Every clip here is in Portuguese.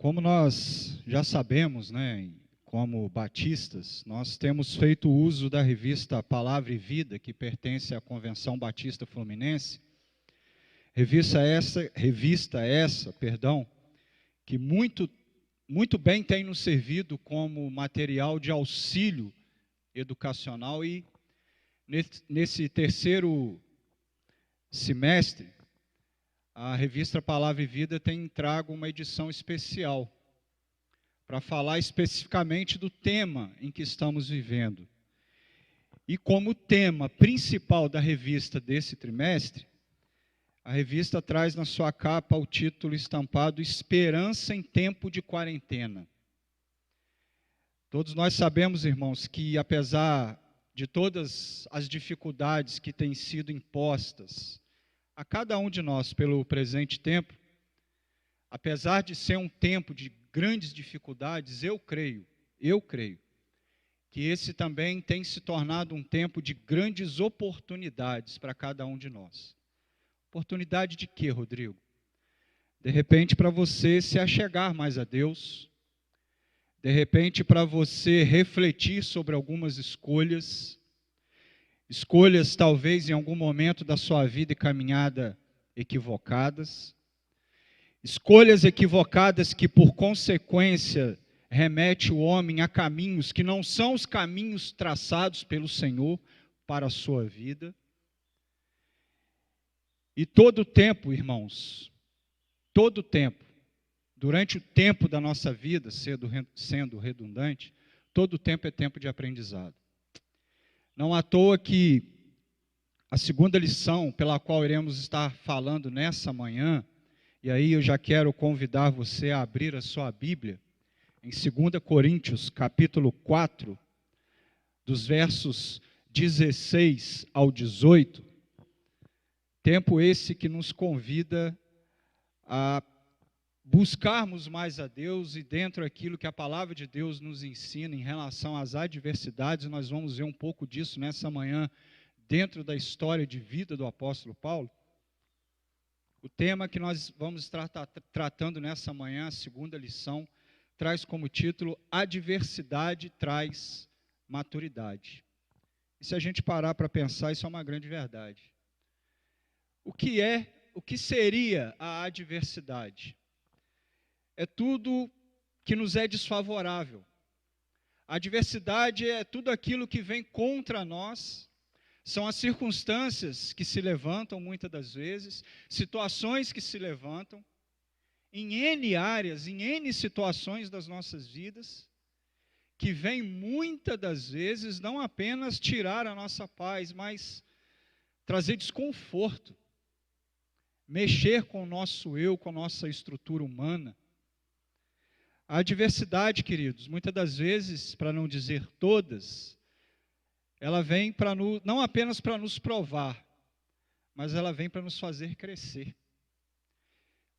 Como nós já sabemos, né, como batistas, nós temos feito uso da revista Palavra e Vida, que pertence à Convenção Batista Fluminense. Revista essa, que muito bem tem nos servido como material de auxílio educacional, e nesse terceiro semestre, a revista Palavra e Vida tem trago uma edição especial para falar especificamente do tema em que estamos vivendo. E como tema principal da revista desse trimestre, a revista traz na sua capa o título estampado Esperança em Tempo de Quarentena. Todos nós sabemos, irmãos, que apesar de todas as dificuldades que têm sido impostas a cada um de nós pelo presente tempo, apesar de ser um tempo de grandes dificuldades, eu creio que esse também tem se tornado um tempo de grandes oportunidades para cada um de nós. Oportunidade de quê, Rodrigo? De repente, para você se achegar mais a Deus, de repente, para você refletir sobre algumas escolhas talvez em algum momento da sua vida e caminhada equivocadas, escolhas equivocadas que, por consequência, remete o homem a caminhos que não são os caminhos traçados pelo Senhor para a sua vida. E todo o tempo, irmãos, todo o tempo, durante o tempo da nossa vida, sendo redundante, todo o tempo é tempo de aprendizado. Não à toa que a segunda lição pela qual iremos estar falando nessa manhã, e aí eu já quero convidar você a abrir a sua Bíblia, em 2 Coríntios, capítulo 4, dos versos 16 ao 18, tempo esse que nos convida a buscarmos mais a Deus, e dentro daquilo que a palavra de Deus nos ensina em relação às adversidades, nós vamos ver um pouco disso nessa manhã, dentro da história de vida do apóstolo Paulo. O tema que nós vamos estar tratando nessa manhã, a segunda lição, traz como título: Adversidade traz maturidade. E se a gente parar para pensar, isso é uma grande verdade. O que seria a adversidade? É tudo que nos é desfavorável. A adversidade é tudo aquilo que vem contra nós, são as circunstâncias que se levantam muitas das vezes, situações que se levantam, em N áreas, em N situações das nossas vidas, que vem muitas das vezes não apenas tirar a nossa paz, mas trazer desconforto, mexer com o nosso eu, com a nossa estrutura humana. A adversidade, queridos, muitas das vezes, para não dizer todas, ela vem não apenas para nos provar, mas ela vem para nos fazer crescer.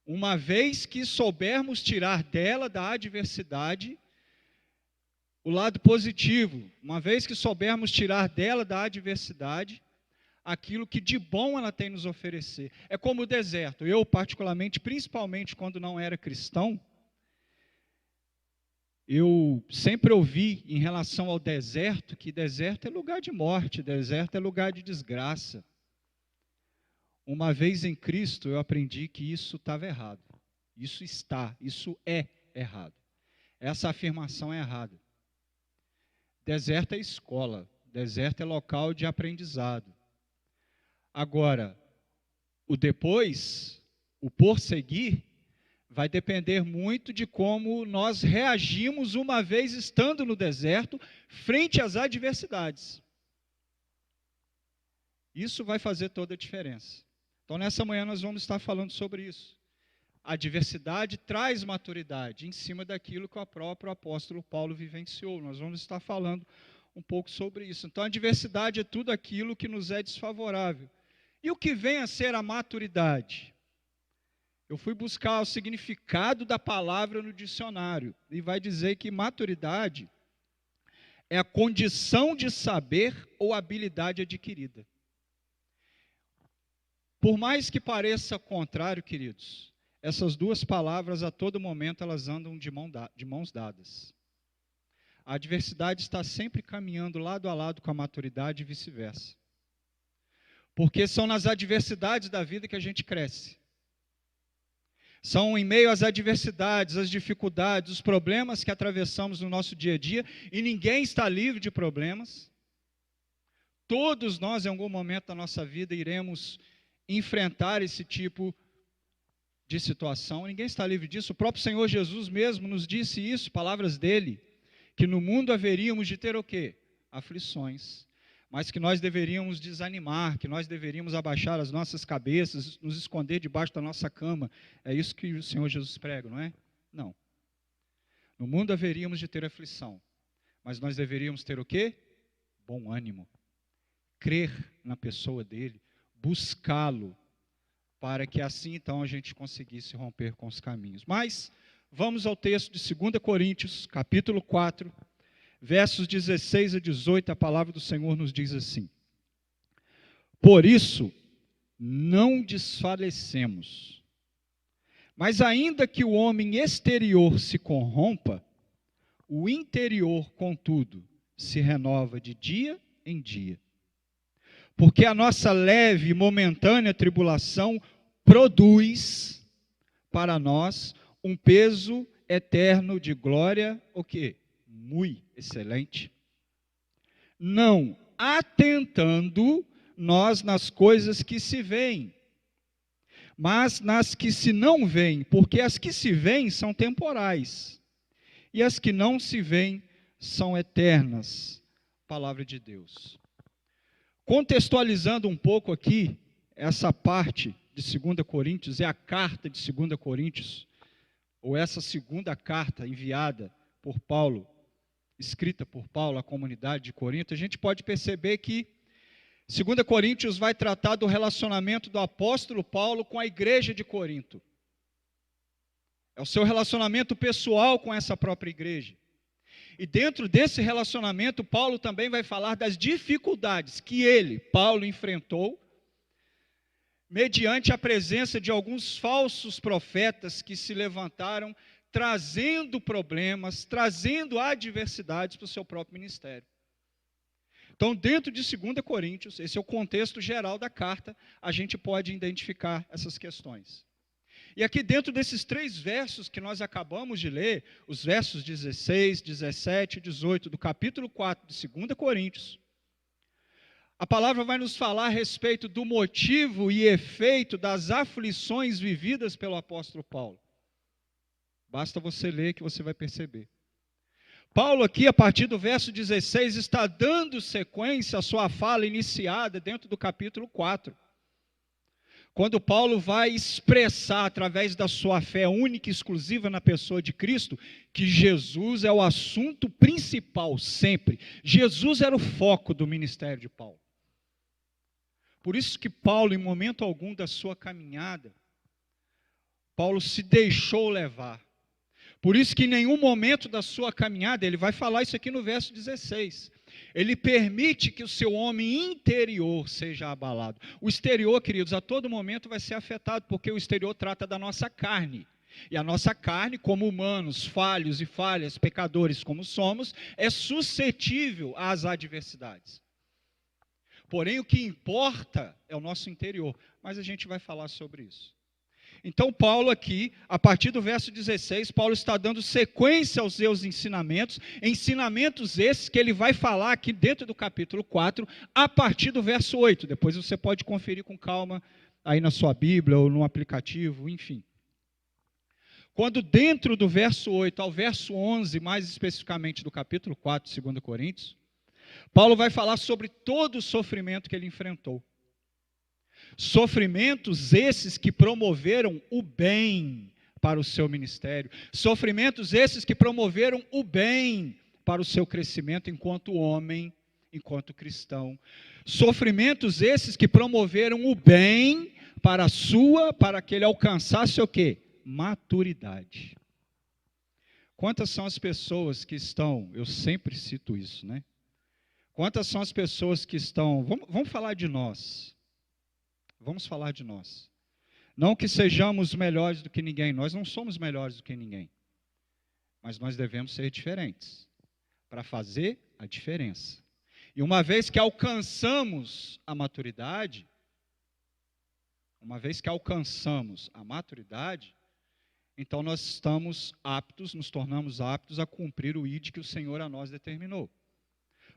Uma vez que soubermos tirar dela, da adversidade, o lado positivo, uma vez que soubermos tirar dela, da adversidade, aquilo que de bom ela tem nos oferecer. É como o deserto. Eu, particularmente, principalmente quando não era cristão, eu sempre ouvi em relação ao deserto, que deserto é lugar de morte, deserto é lugar de desgraça. Uma vez em Cristo, eu aprendi que isso estava errado. Isso é errado. Essa afirmação é errada. Deserto é escola, deserto é local de aprendizado. Agora, o depois, o por seguir, vai depender muito de como nós reagimos uma vez estando no deserto, frente às adversidades. Isso vai fazer toda a diferença. Então, nessa manhã nós vamos estar falando sobre isso. A adversidade traz maturidade, em cima daquilo que o próprio apóstolo Paulo vivenciou. Nós vamos estar falando um pouco sobre isso. Então, a adversidade é tudo aquilo que nos é desfavorável. E o que vem a ser a maturidade? Eu fui buscar o significado da palavra no dicionário, e vai dizer que maturidade é a condição de saber ou habilidade adquirida. Por mais que pareça contrário, queridos, essas duas palavras, a todo momento, elas andam de mãos dadas. A adversidade está sempre caminhando lado a lado com a maturidade e vice-versa. Porque são nas adversidades da vida que a gente cresce. São em meio às adversidades, às dificuldades, os problemas que atravessamos no nosso dia a dia, e ninguém está livre de problemas. Todos nós, em algum momento da nossa vida, iremos enfrentar esse tipo de situação. Ninguém está livre disso. O próprio Senhor Jesus mesmo nos disse isso, palavras dele, que no mundo haveríamos de ter o quê? Aflições. Mas que nós deveríamos desanimar, que nós deveríamos abaixar as nossas cabeças, nos esconder debaixo da nossa cama. É isso que o Senhor Jesus prega, não é? Não. No mundo haveríamos de ter aflição, mas nós deveríamos ter o quê? Bom ânimo. Crer na pessoa dele, buscá-lo, para que assim então a gente conseguisse romper com os caminhos. Mas vamos ao texto de 2 Coríntios, capítulo 4, versos 16 a 18, a palavra do Senhor nos diz assim: por isso, não desfalecemos, mas ainda que o homem exterior se corrompa, o interior, contudo, se renova de dia em dia. Porque a nossa leve e momentânea tribulação produz para nós um peso eterno de glória, o quê? Muito excelente. Não atentando nós nas coisas que se veem, mas nas que se não veem, porque as que se veem são temporais, e as que não se veem são eternas. Palavra de Deus. Contextualizando um pouco aqui, essa parte de 2 Coríntios, é a carta de 2 Coríntios, ou essa segunda carta enviada por Paulo, escrita por Paulo à comunidade de Corinto, a gente pode perceber que 2 Coríntios vai tratar do relacionamento do apóstolo Paulo com a igreja de Corinto. É o seu relacionamento pessoal com essa própria igreja. E dentro desse relacionamento, Paulo também vai falar das dificuldades que ele, Paulo, enfrentou, mediante a presença de alguns falsos profetas que se levantaram, trazendo problemas, trazendo adversidades para o seu próprio ministério. Então, dentro de 2 Coríntios, esse é o contexto geral da carta, a gente pode identificar essas questões. E aqui dentro desses 3 versos que nós acabamos de ler, os versos 16, 17 e 18 do capítulo 4 de 2 Coríntios, a palavra vai nos falar a respeito do motivo e efeito das aflições vividas pelo apóstolo Paulo. Basta você ler que você vai perceber. Paulo aqui, a partir do verso 16, está dando sequência à sua fala iniciada dentro do capítulo 4. Quando Paulo vai expressar, através da sua fé única e exclusiva na pessoa de Cristo, que Jesus é o assunto principal sempre. Jesus era o foco do ministério de Paulo. Por isso que Paulo, em momento algum da sua caminhada, Paulo se deixou levar. Por isso que em nenhum momento da sua caminhada, ele vai falar isso aqui no verso 16, ele permite que o seu homem interior seja abalado. O exterior, queridos, a todo momento vai ser afetado, porque o exterior trata da nossa carne. E a nossa carne, como humanos, falhos e falhas, pecadores como somos, é suscetível às adversidades. Porém, o que importa é o nosso interior. Mas a gente vai falar sobre isso. Então, Paulo aqui, a partir do verso 16, Paulo está dando sequência aos seus ensinamentos, ensinamentos esses que ele vai falar aqui dentro do capítulo 4, a partir do verso 8. Depois você pode conferir com calma aí na sua Bíblia ou no aplicativo, enfim. Quando dentro do verso 8 ao verso 11, mais especificamente do capítulo 4 de 2 Coríntios, Paulo vai falar sobre todo o sofrimento que ele enfrentou. Sofrimentos esses que promoveram o bem para o seu ministério. Sofrimentos esses que promoveram o bem para o seu crescimento enquanto homem, enquanto cristão. Sofrimentos esses que promoveram o bem para que ele alcançasse o quê? Maturidade. Quantas são as pessoas que estão, eu sempre cito isso, né? Quantas são as pessoas que estão, vamos falar de nós. Vamos falar de nós. Não que sejamos melhores do que ninguém, nós não somos melhores do que ninguém. Mas nós devemos ser diferentes, para fazer a diferença. E uma vez que alcançamos a maturidade, então nós estamos aptos, nos tornamos aptos a cumprir o ID que o Senhor a nós determinou.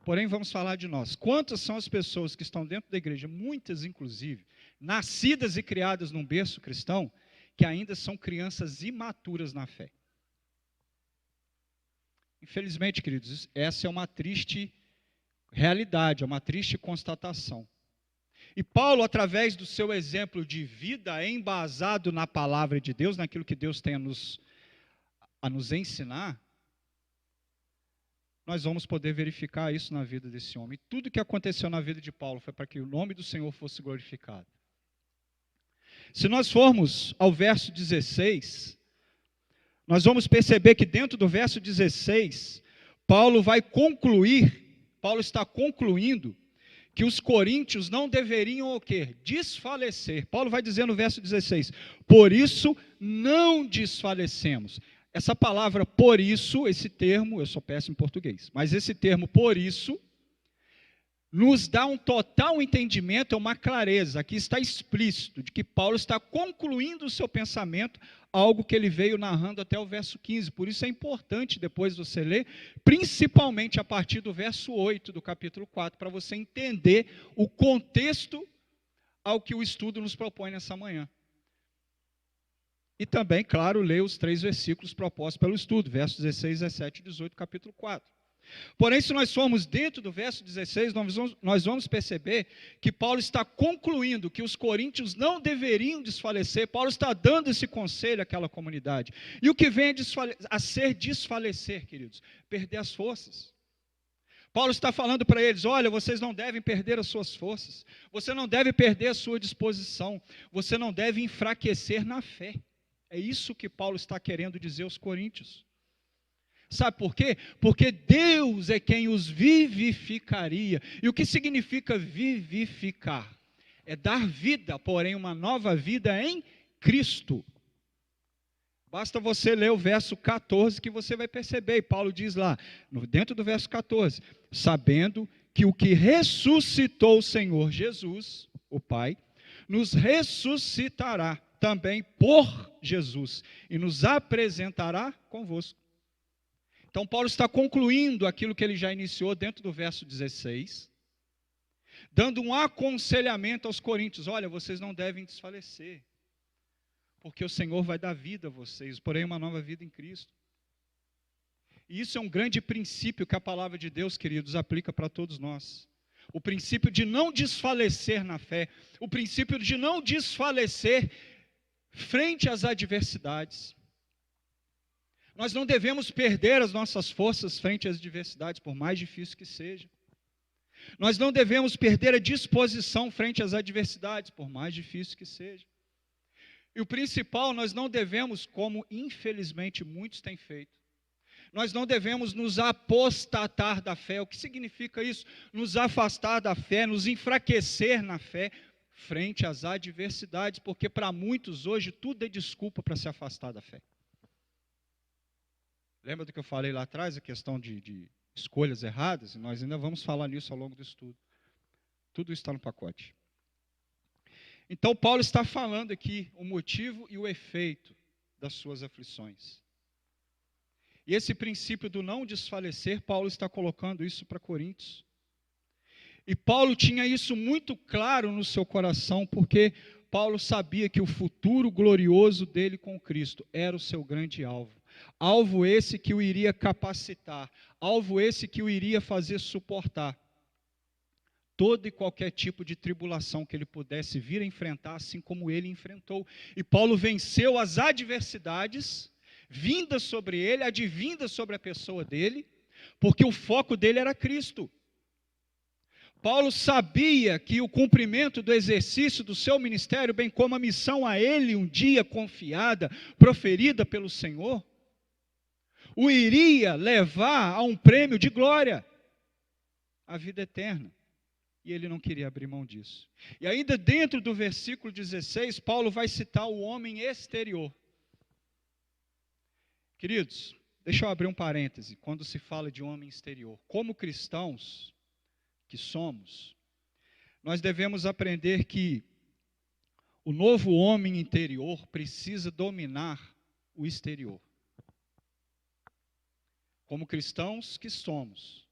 Porém, vamos falar de nós. Quantas são as pessoas que estão dentro da igreja, muitas inclusive, nascidas e criadas num berço cristão, que ainda são crianças imaturas na fé? Infelizmente, queridos, essa é uma triste realidade, é uma triste constatação. E Paulo, através do seu exemplo de vida, embasado na palavra de Deus, naquilo que Deus tem a nos ensinar, nós vamos poder verificar isso na vida desse homem. E tudo que aconteceu na vida de Paulo foi para que o nome do Senhor fosse glorificado. Se nós formos ao verso 16, nós vamos perceber que dentro do verso 16, Paulo está concluindo que os coríntios não deveriam o quê? Desfalecer. Paulo vai dizer no verso 16, por isso não desfalecemos. Essa palavra por isso, esse termo, eu sou péssimo em português, mas esse termo por isso, nos dá um total entendimento, uma clareza, aqui está explícito, de que Paulo está concluindo o seu pensamento, algo que ele veio narrando até o verso 15, por isso é importante depois você ler, principalmente a partir do verso 8 do capítulo 4, para você entender o contexto ao que o estudo nos propõe nessa manhã. E também, claro, ler os 3 versículos propostos pelo estudo, versos 16, 17 e 18 do capítulo 4. Porém, se nós formos dentro do verso 16, nós vamos perceber que Paulo está concluindo que os coríntios não deveriam desfalecer. Paulo está dando esse conselho àquela comunidade. E o que vem a ser desfalecer, queridos? Perder as forças. Paulo está falando para eles, olha, vocês não devem perder as suas forças. Você não deve perder a sua disposição. Você não deve enfraquecer na fé. É isso que Paulo está querendo dizer aos coríntios. Sabe por quê? Porque Deus é quem os vivificaria. E o que significa vivificar? É dar vida, porém uma nova vida em Cristo. Basta você ler o verso 14 que você vai perceber. E Paulo diz lá, dentro do verso 14, sabendo que o que ressuscitou o Senhor Jesus, o Pai, nos ressuscitará também por Jesus e nos apresentará convosco. Então, Paulo está concluindo aquilo que ele já iniciou dentro do verso 16, dando um aconselhamento aos coríntios. Olha, vocês não devem desfalecer, porque o Senhor vai dar vida a vocês, porém uma nova vida em Cristo. E isso é um grande princípio que a palavra de Deus, queridos, aplica para todos nós. O princípio de não desfalecer na fé, o princípio de não desfalecer frente às adversidades. Nós não devemos perder as nossas forças frente às adversidades, por mais difícil que seja. Nós não devemos perder a disposição frente às adversidades, por mais difícil que seja. E o principal, nós não devemos, como infelizmente muitos têm feito, nós não devemos nos apostatar da fé. O que significa isso? Nos afastar da fé, nos enfraquecer na fé frente às adversidades, porque para muitos hoje tudo é desculpa para se afastar da fé. Lembra do que eu falei lá atrás, a questão de escolhas erradas? E nós ainda vamos falar nisso ao longo do estudo. Tudo isso está no pacote. Então, Paulo está falando aqui o motivo e o efeito das suas aflições. E esse princípio do não desfalecer, Paulo está colocando isso para Coríntios. E Paulo tinha isso muito claro no seu coração, porque Paulo sabia que o futuro glorioso dele com Cristo era o seu grande alvo. Alvo esse que o iria capacitar, alvo esse que o iria fazer suportar todo e qualquer tipo de tribulação que ele pudesse vir a enfrentar, assim como ele enfrentou. E Paulo venceu as adversidades vindas sobre ele, advindas sobre a pessoa dele, porque o foco dele era Cristo. Paulo sabia que o cumprimento do exercício do seu ministério, bem como a missão a ele um dia confiada, proferida pelo Senhor, o iria levar a um prêmio de glória, a vida eterna. E ele não queria abrir mão disso. E ainda dentro do versículo 16, Paulo vai citar o homem exterior. Queridos, deixa eu abrir um parêntese, quando se fala de homem exterior. Como cristãos que somos, nós devemos aprender que o novo homem interior precisa dominar o exterior. Como cristãos que somos,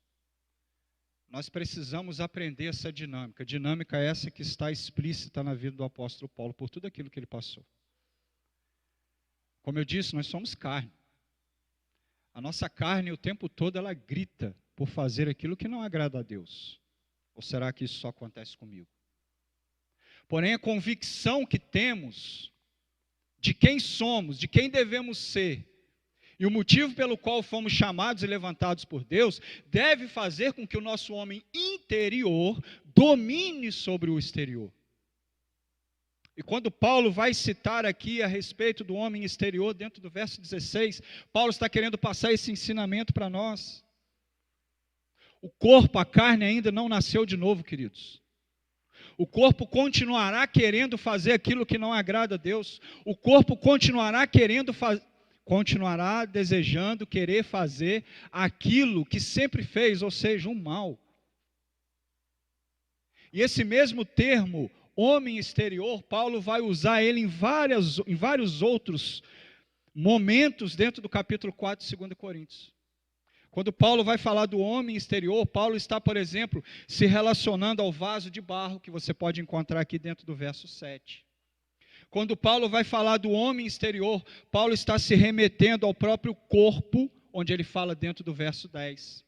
nós precisamos aprender essa dinâmica. Dinâmica essa que está explícita na vida do apóstolo Paulo, por tudo aquilo que ele passou. Como eu disse, nós somos carne. A nossa carne, o tempo todo, ela grita por fazer aquilo que não agrada a Deus. Ou será que isso só acontece comigo? Porém, a convicção que temos de quem somos, de quem devemos ser, e o motivo pelo qual fomos chamados e levantados por Deus, deve fazer com que o nosso homem interior domine sobre o exterior. E quando Paulo vai citar aqui a respeito do homem exterior, dentro do verso 16, Paulo está querendo passar esse ensinamento para nós. O corpo, a carne ainda não nasceu de novo, queridos. O corpo continuará querendo fazer aquilo que não agrada a Deus. O corpo continuará continuará desejando, querer fazer aquilo que sempre fez, ou seja, um mal. E esse mesmo termo, homem exterior, Paulo vai usar ele em vários outros momentos dentro do capítulo 4 de 2 Coríntios. Quando Paulo vai falar do homem exterior, Paulo está, por exemplo, se relacionando ao vaso de barro, que você pode encontrar aqui dentro do verso 7. Quando Paulo vai falar do homem exterior, Paulo está se remetendo ao próprio corpo, onde ele fala dentro do verso 10.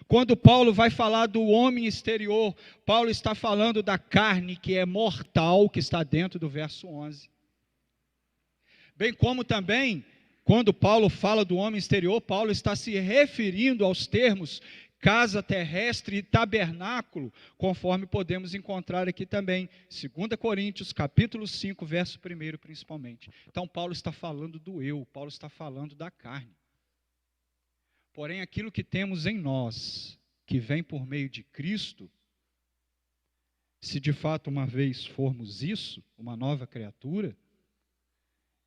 Quando Paulo vai falar do homem exterior, Paulo está falando da carne que é mortal, que está dentro do verso 11. Bem como também, quando Paulo fala do homem exterior, Paulo está se referindo aos termos casa terrestre e tabernáculo, conforme podemos encontrar aqui também, 2 Coríntios, capítulo 5, verso 1, principalmente. Então, Paulo está falando do eu, Paulo está falando da carne. Porém, aquilo que temos em nós, que vem por meio de Cristo, se de fato uma vez formos isso, uma nova criatura,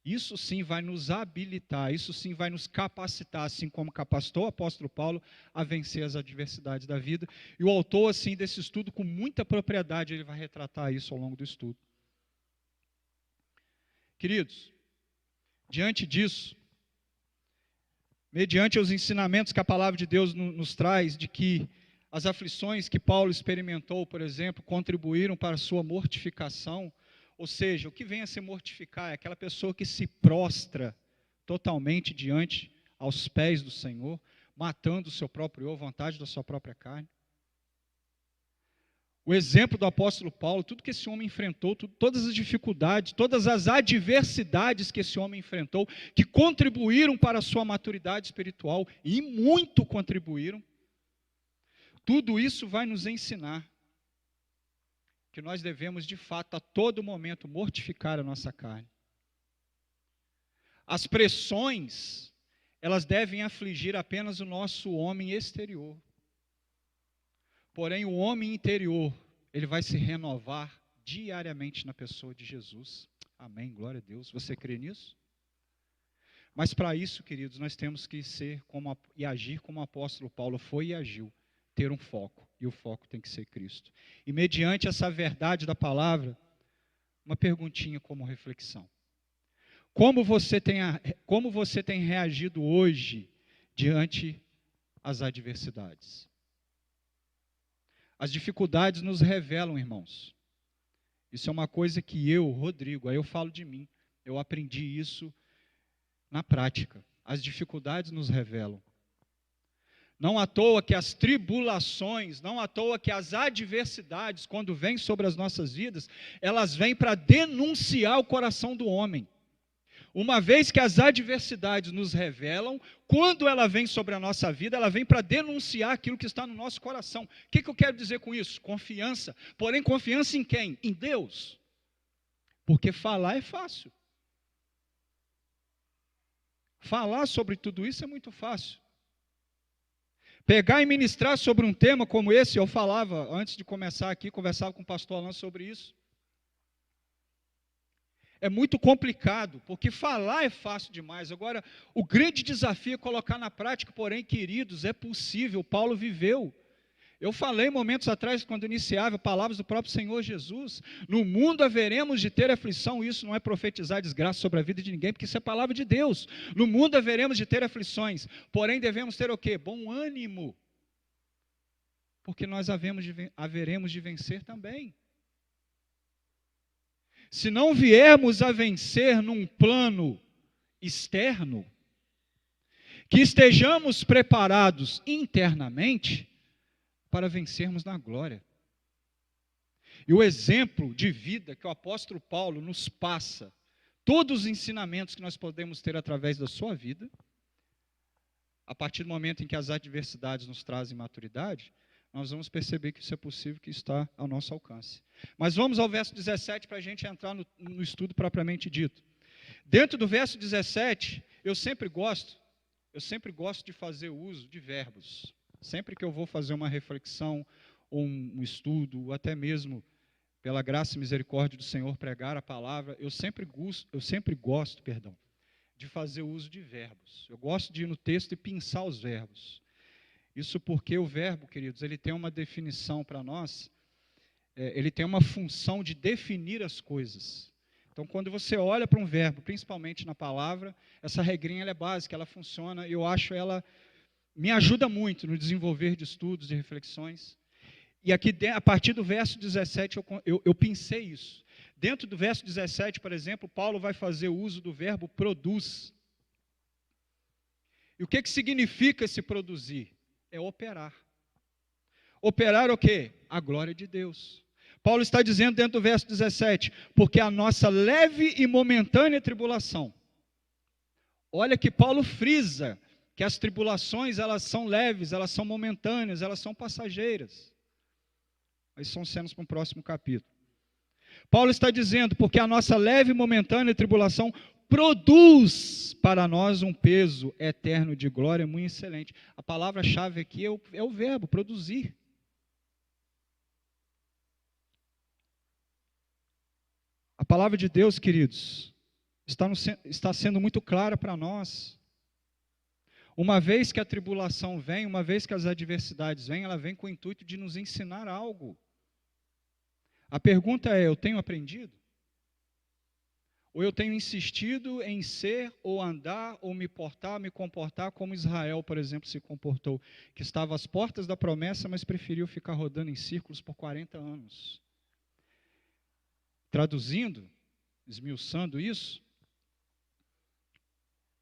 isso sim vai nos habilitar, isso sim vai nos capacitar, assim como capacitou o apóstolo Paulo a vencer as adversidades da vida. E o autor, assim, desse estudo, com muita propriedade, ele vai retratar isso ao longo do estudo. Queridos, diante disso, mediante os ensinamentos que a palavra de Deus nos traz, de que as aflições que Paulo experimentou, por exemplo, contribuíram para a sua mortificação. Ou seja, o que vem a se mortificar é aquela pessoa que se prostra totalmente diante aos pés do Senhor, matando o seu próprio eu, a vontade da sua própria carne. O exemplo do apóstolo Paulo, tudo que esse homem enfrentou, todas as dificuldades, todas as adversidades que esse homem enfrentou, que contribuíram para a sua maturidade espiritual, e muito contribuíram, tudo isso vai nos ensinar que nós devemos, de fato, a todo momento, mortificar a nossa carne. As pressões, elas devem afligir apenas o nosso homem exterior. Porém, o homem interior, ele vai se renovar diariamente na pessoa de Jesus. Amém, glória a Deus. Você crê nisso? Mas para isso, queridos, nós temos que ser e agir como o apóstolo Paulo foi e agiu. Ter um foco, e o foco tem que ser Cristo. E mediante essa verdade da palavra, uma perguntinha como reflexão. Como você tem reagido hoje diante as adversidades? As dificuldades nos revelam, irmãos. Isso é uma coisa que eu, Rodrigo, aí eu falo de mim, eu aprendi isso na prática. As dificuldades nos revelam. Não à toa que as tribulações, não à toa que as adversidades, quando vêm sobre as nossas vidas, elas vêm para denunciar o coração do homem. Uma vez que as adversidades nos revelam, quando ela vem sobre a nossa vida, ela vem para denunciar aquilo que está no nosso coração. O que eu quero dizer com isso? Confiança. Porém, confiança em quem? Em Deus. Porque falar é fácil. Falar sobre tudo isso é muito fácil. Pegar e ministrar sobre um tema como esse, eu falava, antes de começar aqui, conversava com o pastor Alan sobre isso. É muito complicado, porque falar é fácil demais. Agora, o grande desafio é colocar na prática, porém, queridos, é possível. Paulo viveu. Eu falei momentos atrás, quando iniciava, palavras do próprio Senhor Jesus. No mundo haveremos de ter aflição. Isso não é profetizar desgraça sobre a vida de ninguém, porque isso é palavra de Deus. No mundo haveremos de ter aflições. Porém, devemos ter o quê? Bom ânimo. Porque nós haveremos de vencer também. Se não viermos a vencer num plano externo, que estejamos preparados internamente para vencermos na glória. E o exemplo de vida que o apóstolo Paulo nos passa, todos os ensinamentos que nós podemos ter através da sua vida, a partir do momento em que as adversidades nos trazem maturidade, nós vamos perceber que isso é possível, que está ao nosso alcance. Mas vamos ao verso 17 para a gente entrar no estudo propriamente dito. Dentro do verso 17, eu sempre gosto de fazer uso de verbos. Sempre que eu vou fazer uma reflexão, ou um estudo, ou até mesmo, pela graça e misericórdia do Senhor, pregar a palavra, eu sempre gosto, de fazer uso de verbos. Eu gosto de ir no texto e pensar os verbos. Isso porque o verbo, queridos, ele tem uma definição para nós, ele tem uma função de definir as coisas. Então, quando você olha para um verbo, principalmente na palavra, essa regrinha ela é básica, ela funciona, eu acho ela, me ajuda muito no desenvolver de estudos, de reflexões. E aqui, a partir do verso 17, eu pensei isso. Dentro do verso 17, por exemplo, Paulo vai fazer uso do verbo produz. E o que significa esse produzir? É operar. Operar o quê? A glória de Deus. Paulo está dizendo dentro do verso 17, porque a nossa leve e momentânea tribulação. Olha que Paulo frisa que as tribulações, elas são leves, elas são momentâneas, elas são passageiras. Mas são cenas para um próximo capítulo. Paulo está dizendo, porque a nossa leve e momentânea tribulação produz para nós um peso eterno de glória muito excelente. A palavra-chave aqui é o verbo, produzir. A palavra de Deus, queridos, está sendo muito clara para nós. Uma vez que a tribulação vem, uma vez que as adversidades vêm, ela vem com o intuito de nos ensinar algo. A pergunta é, eu tenho aprendido? Ou eu tenho insistido em ser, ou andar, ou me comportar como Israel, por exemplo, se comportou, que estava às portas da promessa, mas preferiu ficar rodando em círculos por 40 anos. Traduzindo, esmiuçando isso,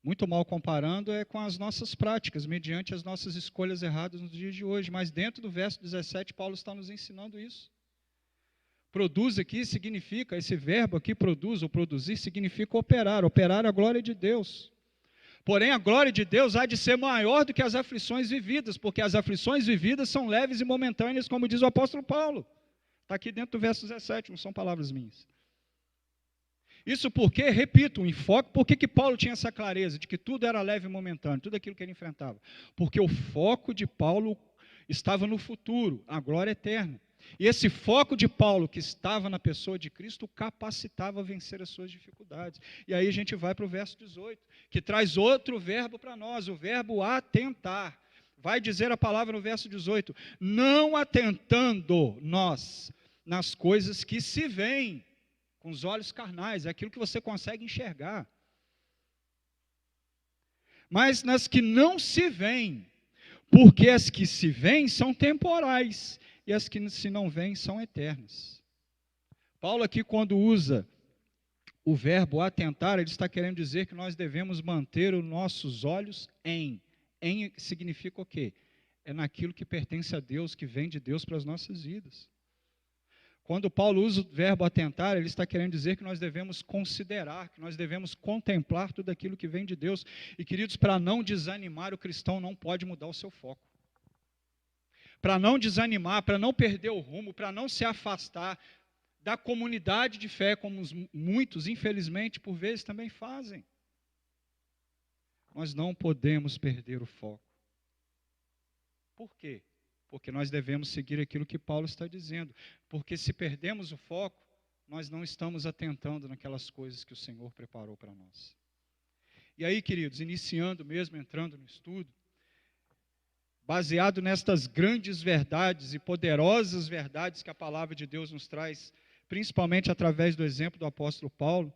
muito mal comparando, é com as nossas práticas, mediante as nossas escolhas erradas nos dias de hoje. Mas dentro do verso 17, Paulo está nos ensinando isso. Produz aqui significa, esse verbo aqui, produz ou produzir, significa operar a glória de Deus. Porém, a glória de Deus há de ser maior do que as aflições vividas, porque as aflições vividas são leves e momentâneas, como diz o apóstolo Paulo. Está aqui dentro do verso 17, não são palavras minhas. Isso porque, repito, o enfoque, por que Paulo tinha essa clareza de que tudo era leve e momentâneo, tudo aquilo que ele enfrentava? Porque o foco de Paulo estava no futuro, a glória eterna. E esse foco de Paulo, que estava na pessoa de Cristo, o capacitava a vencer as suas dificuldades. E aí a gente vai para o verso 18, que traz outro verbo para nós, o verbo atentar. Vai dizer a palavra no verso 18, não atentando nós nas coisas que se veem com os olhos carnais, é aquilo que você consegue enxergar. Mas nas que não se veem, porque as que se veem são temporais, e as que se não veem são eternas. Paulo aqui, quando usa o verbo atentar, ele está querendo dizer que nós devemos manter os nossos olhos em. Em significa o quê? É naquilo que pertence a Deus, que vem de Deus para as nossas vidas. Quando Paulo usa o verbo atentar, ele está querendo dizer que nós devemos considerar, que nós devemos contemplar tudo aquilo que vem de Deus. E, queridos, para não desanimar, o cristão não pode mudar o seu foco. Para não desanimar, para não perder o rumo, para não se afastar da comunidade de fé, como muitos, infelizmente, por vezes também fazem. Nós não podemos perder o foco. Por quê? Porque nós devemos seguir aquilo que Paulo está dizendo. Porque se perdemos o foco, nós não estamos atentando naquelas coisas que o Senhor preparou para nós. E aí, queridos, iniciando mesmo, entrando no estudo, baseado nestas grandes verdades e poderosas verdades que a palavra de Deus nos traz, principalmente através do exemplo do apóstolo Paulo,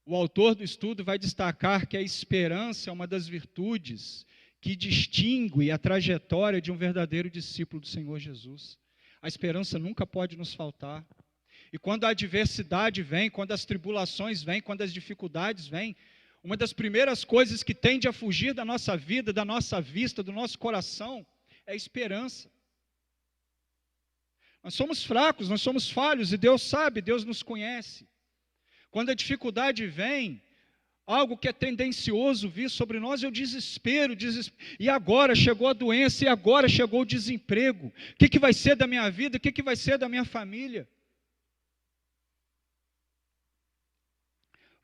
o autor do estudo vai destacar que a esperança é uma das virtudes que distingue a trajetória de um verdadeiro discípulo do Senhor Jesus. A esperança nunca pode nos faltar. E quando a adversidade vem, quando as tribulações vêm, quando as dificuldades vêm, uma das primeiras coisas que tende a fugir da nossa vida, da nossa vista, do nosso coração, é a esperança. Nós somos fracos, nós somos falhos, e Deus sabe, Deus nos conhece. Quando a dificuldade vem, algo que é tendencioso vir sobre nós é o desespero. E agora chegou a doença, e agora chegou o desemprego. O que vai ser da minha vida? O que vai ser da minha família?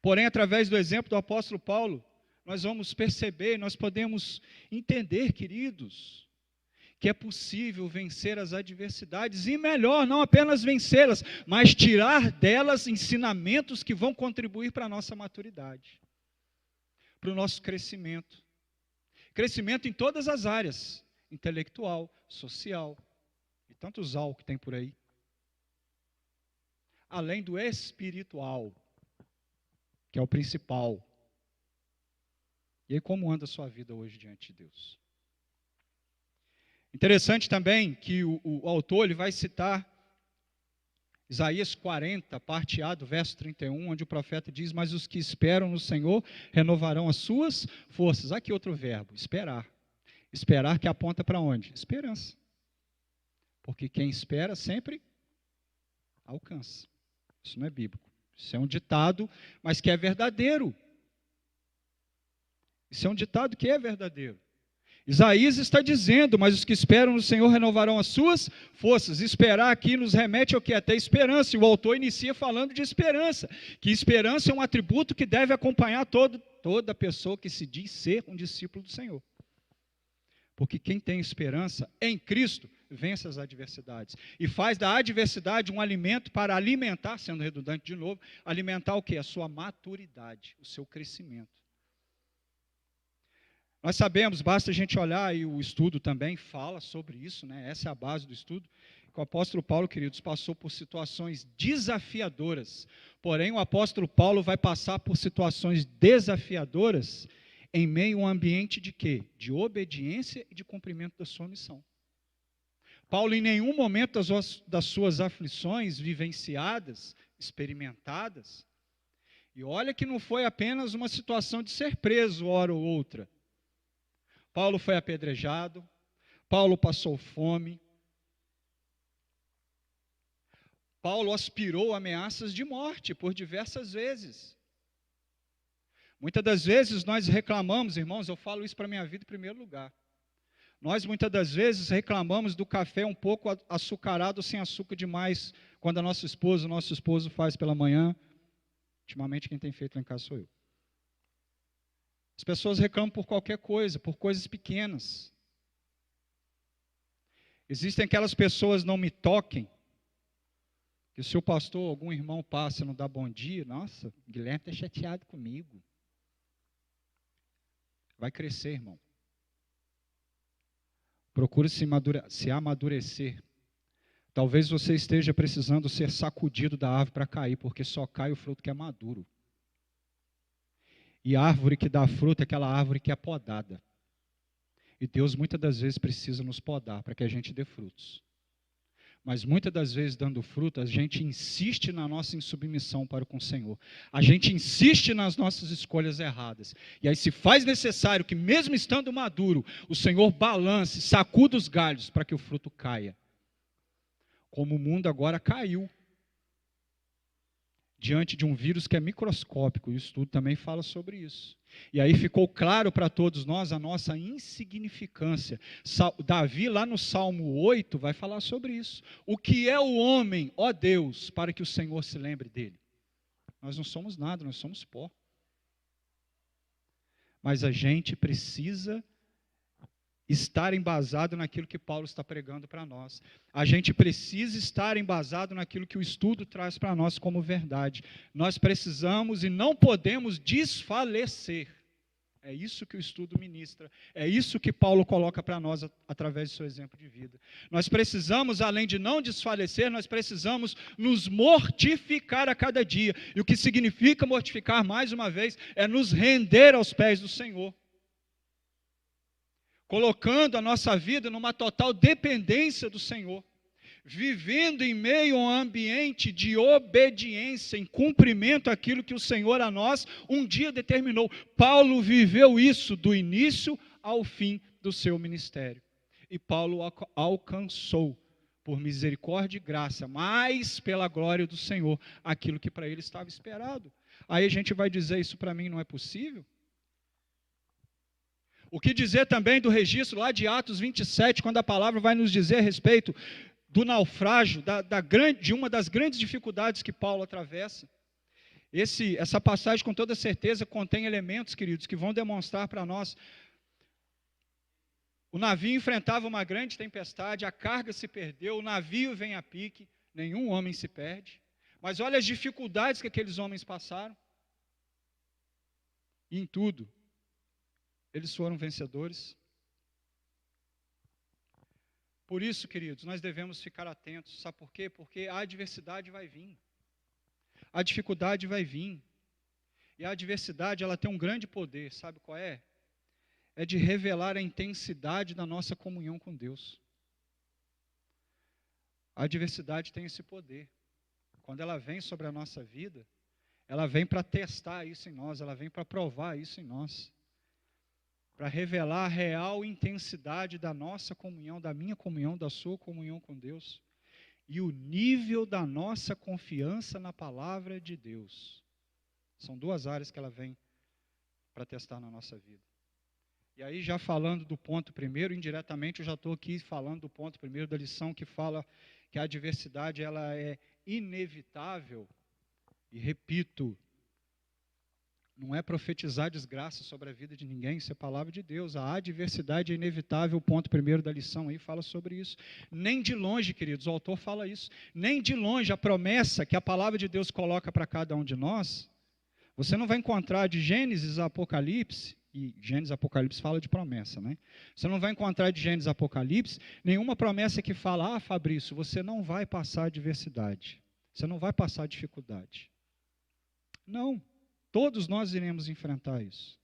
Porém, através do exemplo do apóstolo Paulo, nós vamos perceber, nós podemos entender, queridos, que é possível vencer as adversidades, e melhor, não apenas vencê-las, mas tirar delas ensinamentos que vão contribuir para a nossa maturidade, para o nosso crescimento. Crescimento em todas as áreas, intelectual, social, e tantos que tem por aí. Além do espiritual, que é o principal. E aí, como anda a sua vida hoje diante de Deus? Interessante também que o autor ele vai citar Isaías 40, parte A, do verso 31, onde o profeta diz: mas os que esperam no Senhor renovarão as suas forças. Aqui outro verbo, esperar. Esperar que aponta para onde? Esperança. Porque quem espera sempre alcança. Isso não é bíblico. Isso é um ditado, mas que é verdadeiro. Isso é um ditado que é verdadeiro. Isaías está dizendo: mas os que esperam no Senhor renovarão as suas forças. Esperar aqui nos remete ao que? Até esperança. E o autor inicia falando de esperança. Que esperança é um atributo que deve acompanhar toda pessoa que se diz ser um discípulo do Senhor. Porque quem tem esperança em Cristo vence as adversidades. E faz da adversidade um alimento para alimentar, sendo redundante de novo, alimentar o quê? A sua maturidade, o seu crescimento. Nós sabemos, basta a gente olhar, e o estudo também fala sobre isso, né? Essa é a base do estudo, que o apóstolo Paulo, queridos, passou por situações desafiadoras. Porém, o apóstolo Paulo vai passar por situações desafiadoras em meio a um ambiente de quê? De obediência e de cumprimento da sua missão. Paulo, em nenhum momento das suas aflições vivenciadas, experimentadas, e olha que não foi apenas uma situação de ser preso, hora ou outra. Paulo foi apedrejado, Paulo passou fome, Paulo aspirou ameaças de morte por diversas vezes. Muitas das vezes nós reclamamos, irmãos, eu falo isso para a minha vida em primeiro lugar. Nós muitas das vezes reclamamos do café um pouco açucarado, sem açúcar demais, quando a nosso esposo faz pela manhã. Ultimamente quem tem feito lá em casa sou eu. As pessoas reclamam por qualquer coisa, por coisas pequenas. Existem aquelas pessoas, não me toquem, que se o pastor, algum irmão passa e não dá bom dia, nossa, Guilherme está chateado comigo. Vai crescer, irmão. Procure se amadurecer. Talvez você esteja precisando ser sacudido da árvore para cair, porque só cai o fruto que é maduro. E a árvore que dá fruto é aquela árvore que é podada. E Deus muitas das vezes precisa nos podar para que a gente dê frutos. Mas muitas das vezes, dando fruto, a gente insiste na nossa insubmissão para com o Senhor. A gente insiste nas nossas escolhas erradas. E aí se faz necessário que, mesmo estando maduro, o Senhor balance, sacuda os galhos para que o fruto caia. Como o mundo agora caiu diante de um vírus que é microscópico, e o estudo também fala sobre isso. E aí ficou claro para todos nós a nossa insignificância. Davi, lá no Salmo 8, vai falar sobre isso. O que é o homem, ó Deus, para que o Senhor se lembre dele? Nós não somos nada, nós somos pó. Mas a gente precisa estar embasado naquilo que Paulo está pregando para nós. A gente precisa estar embasado naquilo que o estudo traz para nós como verdade. Nós precisamos e não podemos desfalecer. É isso que o estudo ministra. É isso que Paulo coloca para nós através do seu exemplo de vida. Nós precisamos, além de não desfalecer, nós precisamos nos mortificar a cada dia. E o que significa mortificar, mais uma vez, é nos render aos pés do Senhor, colocando a nossa vida numa total dependência do Senhor, vivendo em meio a um ambiente de obediência, em cumprimento àquilo que o Senhor a nós um dia determinou. Paulo viveu isso do início ao fim do seu ministério. E Paulo alcançou, por misericórdia e graça, mas pela glória do Senhor, aquilo que para ele estava esperado. Aí a gente vai dizer, isso para mim não é possível? O que dizer também do registro lá de Atos 27, quando a palavra vai nos dizer a respeito do naufrágio, de uma das grandes dificuldades que Paulo atravessa. Essa passagem, com toda certeza, contém elementos, queridos, que vão demonstrar para nós. O navio enfrentava uma grande tempestade, a carga se perdeu, o navio vem a pique, nenhum homem se perde. Mas olha as dificuldades que aqueles homens passaram. E em tudo, eles foram vencedores. Por isso, queridos, nós devemos ficar atentos. Sabe por quê? Porque a adversidade vai vir. A dificuldade vai vir. E a adversidade, ela tem um grande poder. Sabe qual é? É de revelar a intensidade da nossa comunhão com Deus. A adversidade tem esse poder. Quando ela vem sobre a nossa vida, ela vem para testar isso em nós, ela vem para provar isso em nós, para revelar a real intensidade da nossa comunhão, da minha comunhão, da sua comunhão com Deus, e o nível da nossa confiança na palavra de Deus. São duas áreas que ela vem para testar na nossa vida. E aí, já falando do ponto primeiro, indiretamente eu já estou aqui falando do ponto primeiro da lição, que fala que a adversidade ela é inevitável. E repito, não é profetizar desgraça sobre a vida de ninguém, isso é palavra de Deus. A adversidade é inevitável, o ponto primeiro da lição aí fala sobre isso. Nem de longe, queridos, o autor fala isso, nem de longe a promessa que a palavra de Deus coloca para cada um de nós, você não vai encontrar de Gênesis a Apocalipse, e Gênesis e Apocalipse fala de promessa, né? Você não vai encontrar de Gênesis e Apocalipse nenhuma promessa que fala, Fabrício, você não vai passar adversidade, você não vai passar dificuldade. Não. Todos nós iremos enfrentar isso.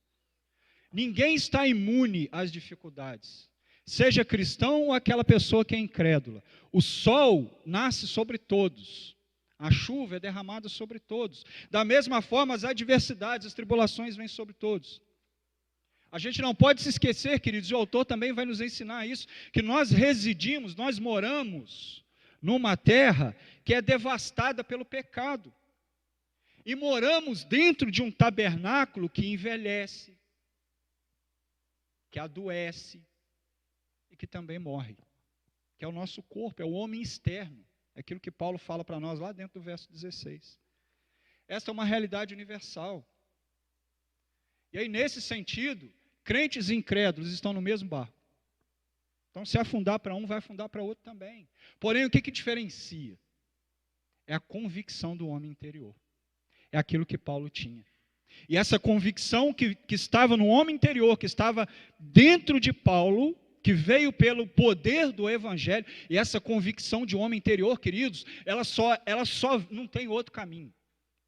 Ninguém está imune às dificuldades. Seja cristão ou aquela pessoa que é incrédula. O sol nasce sobre todos. A chuva é derramada sobre todos. Da mesma forma, as adversidades, as tribulações vêm sobre todos. A gente não pode se esquecer, queridos, e o autor também vai nos ensinar isso, que nós residimos, nós moramos numa terra que é devastada pelo pecado. E moramos dentro de um tabernáculo que envelhece, que adoece e que também morre, que é o nosso corpo, é o homem externo, é aquilo que Paulo fala para nós lá dentro do verso 16. Esta é uma realidade universal. E aí, nesse sentido, crentes e incrédulos estão no mesmo barco. Então, se afundar para um, vai afundar para outro também. Porém, o que diferencia? É a convicção do homem interior. É aquilo que Paulo tinha. E essa convicção que estava no homem interior, que estava dentro de Paulo, que veio pelo poder do Evangelho, e essa convicção de homem interior, queridos, ela só não tem outro caminho.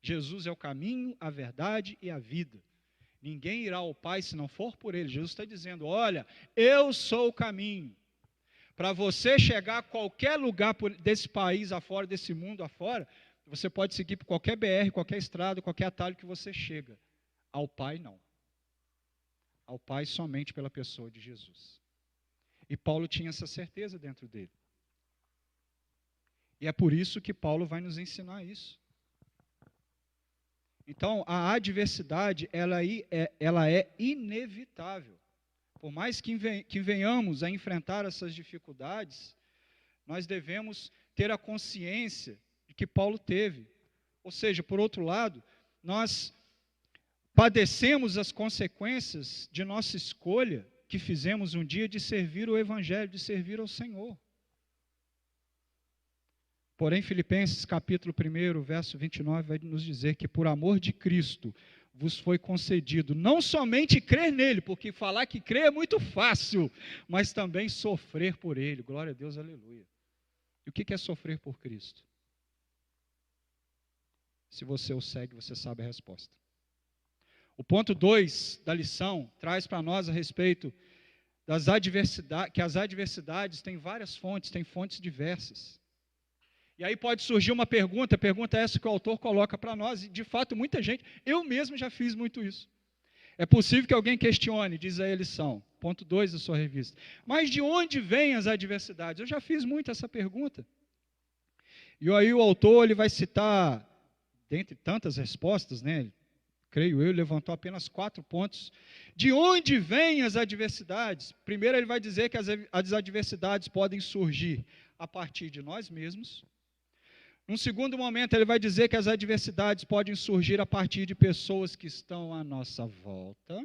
Jesus é o caminho, a verdade e a vida. Ninguém irá ao Pai se não for por Ele. Jesus está dizendo, olha, eu sou o caminho. Para você chegar a qualquer lugar desse país afora, desse mundo afora, você pode seguir por qualquer BR, qualquer estrada, qualquer atalho que você chega. Ao Pai, não. Ao Pai somente pela pessoa de Jesus. E Paulo tinha essa certeza dentro dele. E é por isso que Paulo vai nos ensinar isso. Então, a adversidade, ela é inevitável. Por mais que venhamos a enfrentar essas dificuldades, nós devemos ter a consciência que Paulo teve. Ou seja, por outro lado, nós padecemos as consequências de nossa escolha, que fizemos um dia de servir o Evangelho, de servir ao Senhor. Porém, Filipenses capítulo 1, verso 29, vai nos dizer que por amor de Cristo vos foi concedido não somente crer nele, porque falar que crer é muito fácil, mas também sofrer por ele. Glória a Deus, aleluia. E o que é sofrer por Cristo? Se você o segue, você sabe a resposta. O ponto 2 da lição traz para nós a respeito das adversidades, que as adversidades têm várias fontes, têm fontes diversas. E aí pode surgir uma pergunta, a pergunta é essa que o autor coloca para nós, e de fato muita gente, eu mesmo já fiz muito isso. É possível que alguém questione, diz aí a lição, ponto 2 da sua revista. Mas de onde vêm as adversidades? Eu já fiz muito essa pergunta. E aí o autor ele vai citar, dentre tantas respostas, né, creio eu, levantou apenas 4 pontos. De onde vêm as adversidades? Primeiro ele vai dizer que as adversidades podem surgir a partir de nós mesmos. Num segundo momento, ele vai dizer que as adversidades podem surgir a partir de pessoas que estão à nossa volta.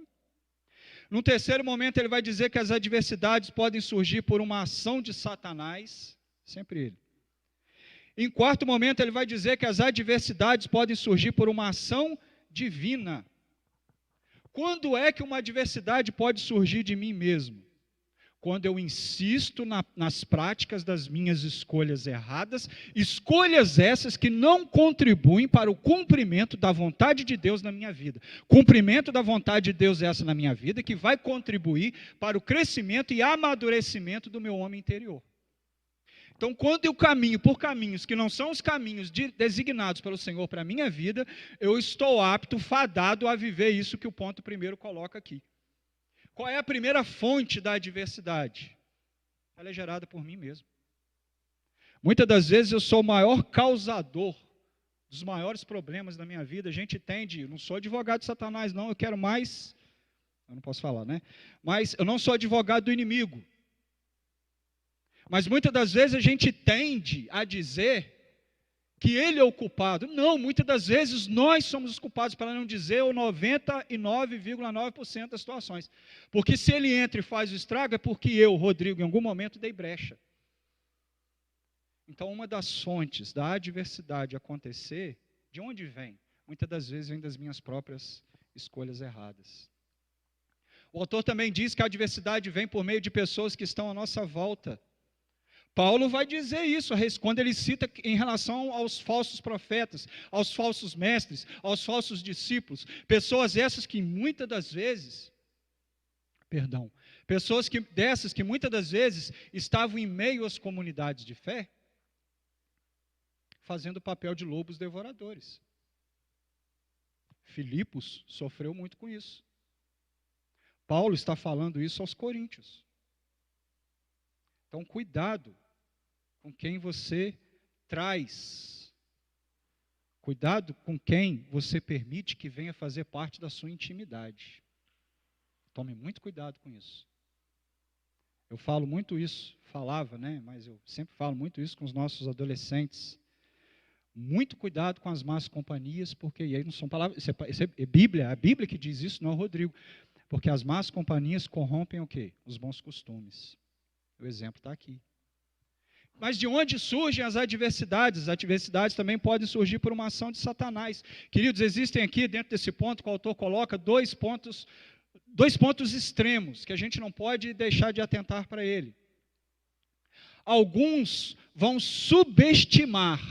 Num terceiro momento, ele vai dizer que as adversidades podem surgir por uma ação de Satanás, sempre ele. Em quarto momento, ele vai dizer que as adversidades podem surgir por uma ação divina. Quando é que uma adversidade pode surgir de mim mesmo? Quando eu insisto nas práticas das minhas escolhas erradas, escolhas essas que não contribuem para o cumprimento da vontade de Deus na minha vida. Cumprimento da vontade de Deus essa na minha vida, que vai contribuir para o crescimento e amadurecimento do meu homem interior. Então, quando eu caminho por caminhos que não são os caminhos designados pelo Senhor para a minha vida, eu estou apto, fadado a viver isso que o ponto primeiro coloca aqui. Qual é a primeira fonte da adversidade? Ela é gerada por mim mesmo. Muitas das vezes eu sou o maior causador dos maiores problemas da minha vida. A gente tende, eu não sou advogado de Satanás não, eu quero mais, eu não posso falar, né? Mas eu não sou advogado do inimigo. Mas muitas das vezes a gente tende a dizer que ele é o culpado. Não, muitas das vezes nós somos os culpados, para não dizer o 99,9% das situações. Porque se ele entra e faz o estrago, é porque eu, Rodrigo, em algum momento dei brecha. Então, uma das fontes da adversidade acontecer, de onde vem? Muitas das vezes vem das minhas próprias escolhas erradas. O autor também diz que a adversidade vem por meio de pessoas que estão à nossa volta. Paulo vai dizer isso, quando ele cita em relação aos falsos profetas, aos falsos mestres, aos falsos discípulos, pessoas essas que muitas das vezes, dessas que muitas das vezes estavam em meio às comunidades de fé, fazendo o papel de lobos devoradores. Filipos sofreu muito com isso. Paulo está falando isso aos coríntios. Então, cuidado com quem você traz. Cuidado com quem você permite que venha fazer parte da sua intimidade. Tome muito cuidado com isso. Eu falo muito isso, falava, né? Mas eu sempre falo muito isso com os nossos adolescentes. Muito cuidado com as más companhias, porque e aí não são palavras, isso é Bíblia, a Bíblia que diz isso, não é o Rodrigo. Porque as más companhias corrompem o quê? Os bons costumes. O exemplo está aqui. Mas de onde surgem as adversidades? As adversidades também podem surgir por uma ação de Satanás. Queridos, existem aqui, dentro desse ponto que o autor coloca, dois pontos extremos, que a gente não pode deixar de atentar para ele. Alguns vão subestimar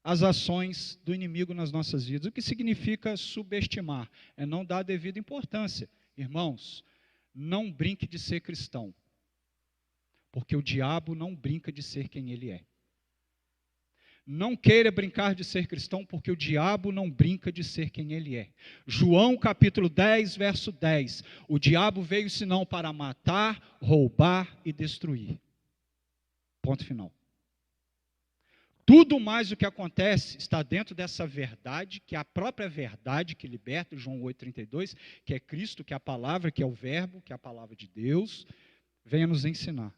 as ações do inimigo nas nossas vidas. O que significa subestimar? É não dar a devida importância. Irmãos, não brinque de ser cristão. Porque o diabo não brinca de ser quem ele é. Não queira brincar de ser cristão, porque o diabo não brinca de ser quem ele é. João capítulo 10, verso 10. O diabo veio senão para matar, roubar e destruir. Ponto final. Tudo mais o que acontece está dentro dessa verdade, que é a própria verdade que liberta, João 8,32, que é Cristo, que é a palavra, que é o verbo, que é a palavra de Deus, venha nos ensinar.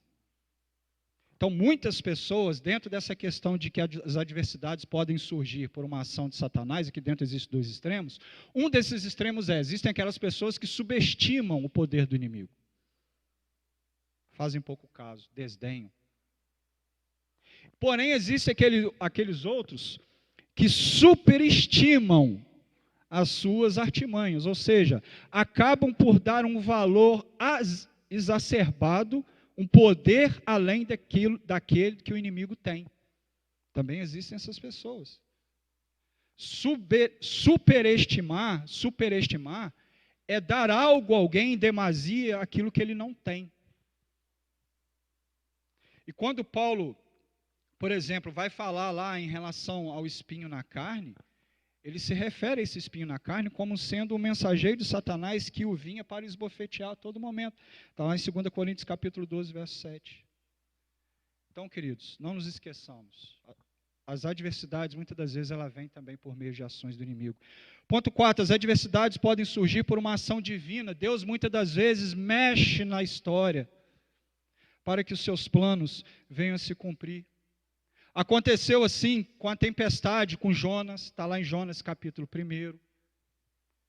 Então, muitas pessoas, dentro dessa questão de que as adversidades podem surgir por uma ação de Satanás, aqui dentro existem 2 extremos, um desses extremos existem aquelas pessoas que subestimam o poder do inimigo. fazem pouco caso, desdenham. Porém, existem aqueles outros que superestimam as suas artimanhas, ou seja, acabam por dar um valor exacerbado, um poder além daquele que o inimigo tem. Também existem essas pessoas. Superestimar é dar algo a alguém em demasia aquilo que ele não tem. E quando Paulo, por exemplo, vai falar lá em relação ao espinho na carne, ele se refere a esse espinho na carne como sendo o mensageiro de Satanás que o vinha para esbofetear a todo momento. Está lá em 2 Coríntios capítulo 12, verso 7. Então, queridos, não nos esqueçamos. As adversidades, muitas das vezes, ela vem também por meio de ações do inimigo. Ponto 4, as adversidades podem surgir por uma ação divina. Deus, muitas das vezes, mexe na história para que os seus planos venham a se cumprir. Aconteceu assim com a tempestade, com Jonas, está lá em Jonas capítulo 1.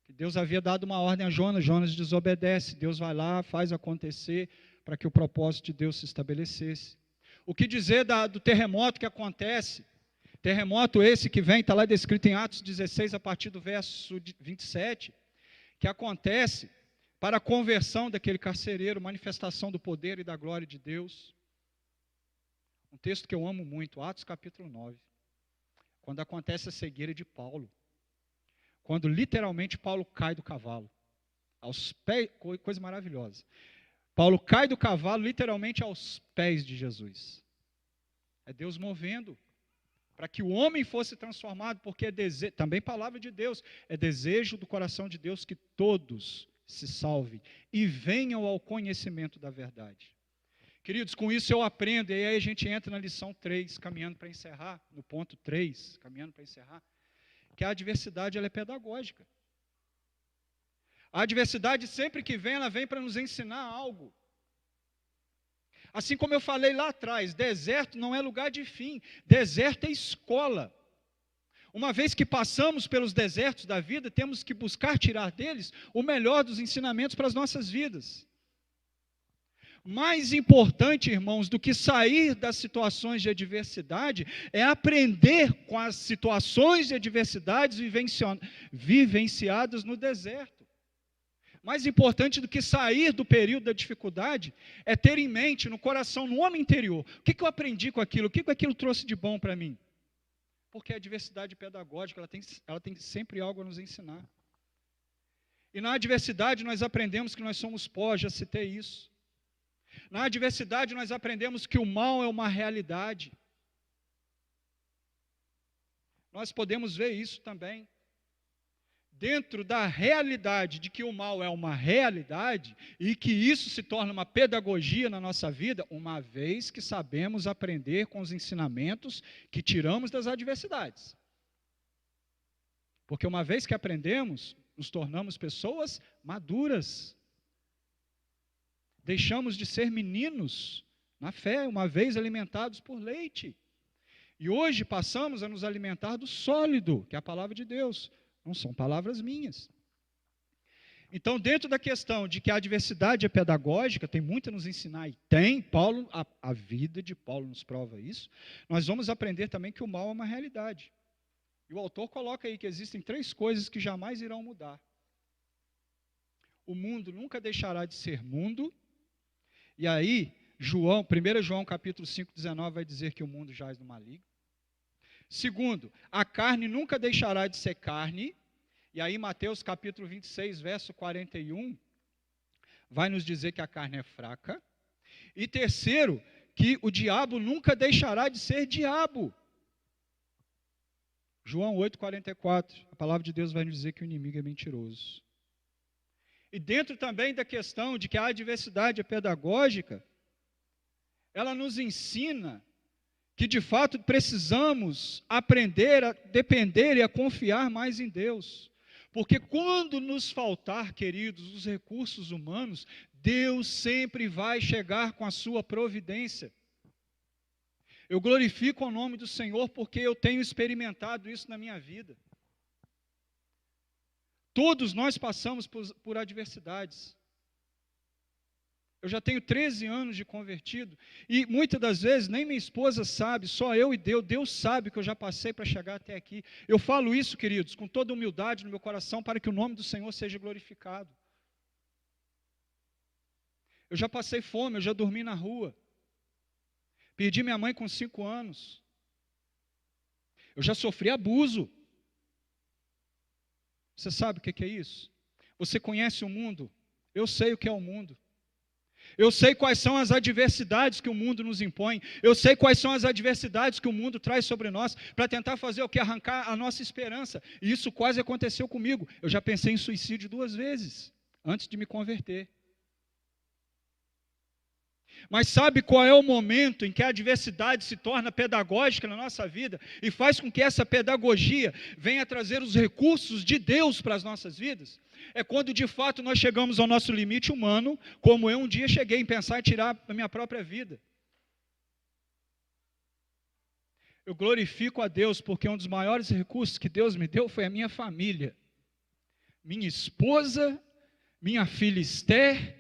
Deus havia dado uma ordem a Jonas, Jonas desobedece, Deus vai lá, faz acontecer para que o propósito de Deus se estabelecesse. O que dizer do terremoto que acontece? Terremoto esse que vem, está lá descrito em Atos 16, a partir do verso 27, que acontece para a conversão daquele carcereiro, manifestação do poder e da glória de Deus. Um texto que eu amo muito, Atos capítulo 9, quando acontece a cegueira de Paulo, quando literalmente Paulo cai do cavalo, aos pés, coisa maravilhosa. Paulo cai do cavalo literalmente aos pés de Jesus. É Deus movendo para que o homem fosse transformado, porque também palavra de Deus, é desejo do coração de Deus que todos se salvem e venham ao conhecimento da verdade. Queridos, com isso eu aprendo, e aí a gente entra na lição 3, caminhando para encerrar, no ponto 3, caminhando para encerrar, que a adversidade ela é pedagógica. A adversidade, sempre que vem, ela vem para nos ensinar algo. Assim como eu falei lá atrás, deserto não é lugar de fim, deserto é escola. Uma vez que passamos pelos desertos da vida, temos que buscar tirar deles o melhor dos ensinamentos para as nossas vidas. Mais importante, irmãos, do que sair das situações de adversidade, é aprender com as situações de adversidades vivenciadas no deserto. Mais importante do que sair do período da dificuldade, é ter em mente, no coração, no homem interior, o que eu aprendi com aquilo, o que aquilo trouxe de bom para mim. Porque a adversidade pedagógica, ela tem sempre algo a nos ensinar. E na adversidade nós aprendemos que nós somos pó, já citei isso. Na adversidade nós aprendemos que o mal é uma realidade. Nós podemos ver isso também. Dentro da realidade de que o mal é uma realidade e que isso se torna uma pedagogia na nossa vida, uma vez que sabemos aprender com os ensinamentos que tiramos das adversidades. Porque uma vez que aprendemos, nos tornamos pessoas maduras. Deixamos de ser meninos na fé, uma vez alimentados por leite. E hoje passamos a nos alimentar do sólido, que é a palavra de Deus. Não são palavras minhas. Então, dentro da questão de que a adversidade é pedagógica, tem muito a nos ensinar, e tem, a vida de Paulo nos prova isso, nós vamos aprender também que o mal é uma realidade. E o autor coloca aí que existem 3 coisas que jamais irão mudar. O mundo nunca deixará de ser mundo, e aí, 1 João capítulo 5, 19 vai dizer que o mundo jaz no maligno. Segundo, a carne nunca deixará de ser carne, e aí Mateus capítulo 26, verso 41, vai nos dizer que a carne é fraca. E terceiro, que o diabo nunca deixará de ser diabo. João 8, 44, a palavra de Deus vai nos dizer que o inimigo é mentiroso. E dentro também da questão de que a adversidade é pedagógica, ela nos ensina que de fato precisamos aprender a depender e a confiar mais em Deus. Porque quando nos faltar, queridos, os recursos humanos, Deus sempre vai chegar com a sua providência. Eu glorifico o nome do Senhor porque eu tenho experimentado isso na minha vida. Todos nós passamos por adversidades. Eu já tenho 13 anos de convertido, e muitas das vezes nem minha esposa sabe, só eu e Deus. Deus sabe que eu já passei para chegar até aqui. Eu falo isso, queridos, com toda humildade no meu coração, para que o nome do Senhor seja glorificado. Eu já passei fome, eu já dormi na rua. Perdi minha mãe com 5 anos. Eu já sofri abuso. Você sabe o que é isso? Você conhece o mundo? Eu sei o que é o mundo. Eu sei quais são as adversidades que o mundo nos impõe. Eu sei quais são as adversidades que o mundo traz sobre nós para tentar fazer o que? Arrancar a nossa esperança. E isso quase aconteceu comigo. Eu já pensei em suicídio 2 vezes antes de me converter. Mas sabe qual é o momento em que a adversidade se torna pedagógica na nossa vida e faz com que essa pedagogia venha trazer os recursos de Deus para as nossas vidas? É quando de fato nós chegamos ao nosso limite humano, como eu um dia cheguei em pensar em tirar a minha própria vida. Eu glorifico a Deus porque um dos maiores recursos que Deus me deu foi a minha família. Minha esposa, minha filha Esther,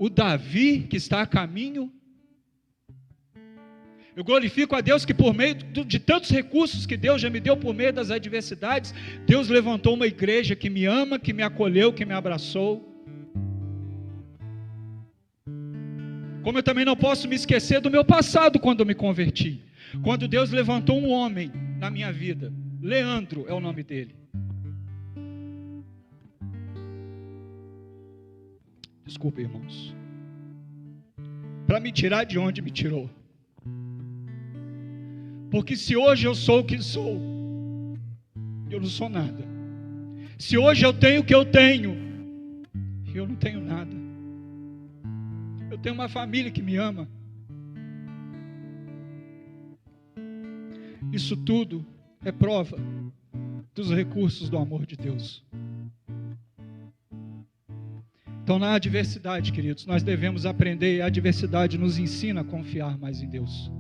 o Davi, que está a caminho. Eu glorifico a Deus que por meio de tantos recursos que Deus já me deu por meio das adversidades, Deus levantou uma igreja que me ama, que me acolheu, que me abraçou. Como eu também não posso me esquecer do meu passado quando eu me converti. Quando Deus levantou um homem na minha vida, Leandro é o nome dele. Desculpa, irmãos. Para me tirar de onde me tirou. Porque se hoje eu sou o que sou, eu não sou nada. Se hoje eu tenho o que eu tenho, eu não tenho nada. Eu tenho uma família que me ama. Isso tudo é prova dos recursos do amor de Deus. Então, na adversidade, queridos, nós devemos aprender, e a adversidade nos ensina a confiar mais em Deus.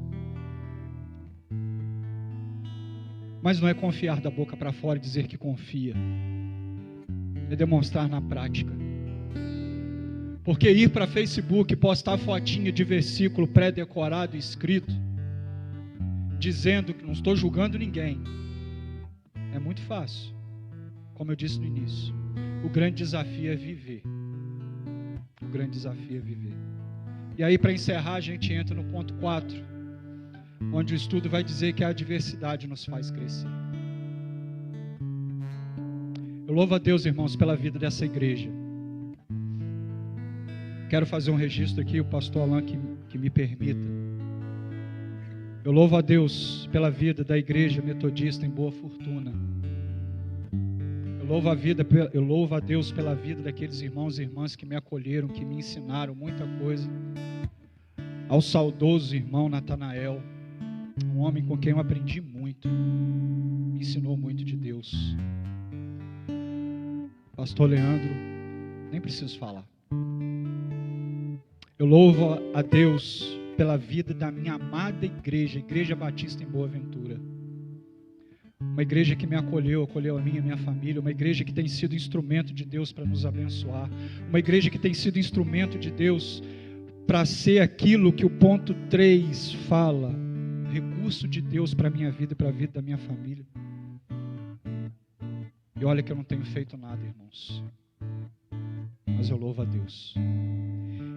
Mas não é confiar da boca para fora e dizer que confia. É demonstrar na prática. Porque ir para Facebook e postar fotinha de versículo pré-decorado e escrito, dizendo que não estou julgando ninguém, é muito fácil. Como eu disse no início, o grande desafio é viver. O grande desafio é viver. E aí, para encerrar, a gente entra no ponto 4, onde o estudo vai dizer que a adversidade nos faz crescer. Eu louvo a Deus, irmãos, pela vida dessa igreja. Quero fazer um registro aqui, o pastor Alain que me permita. Eu louvo a Deus pela vida da igreja metodista em Boa Fortuna. Eu louvo a Deus pela vida daqueles irmãos e irmãs que me acolheram, que me ensinaram muita coisa. Ao saudoso irmão Natanael, um homem com quem eu aprendi muito, me ensinou muito de Deus. Pastor Leandro, nem preciso falar. Eu louvo a Deus pela vida da minha amada igreja, Igreja Batista em Boa Ventura. Uma igreja que me acolheu a mim e a minha família, uma igreja que tem sido instrumento de Deus para nos abençoar, uma igreja que tem sido instrumento de Deus para ser aquilo que o ponto 3 fala, recurso de Deus para a minha vida e para a vida da minha família. E olha que eu não tenho feito nada, irmãos, mas eu louvo a Deus.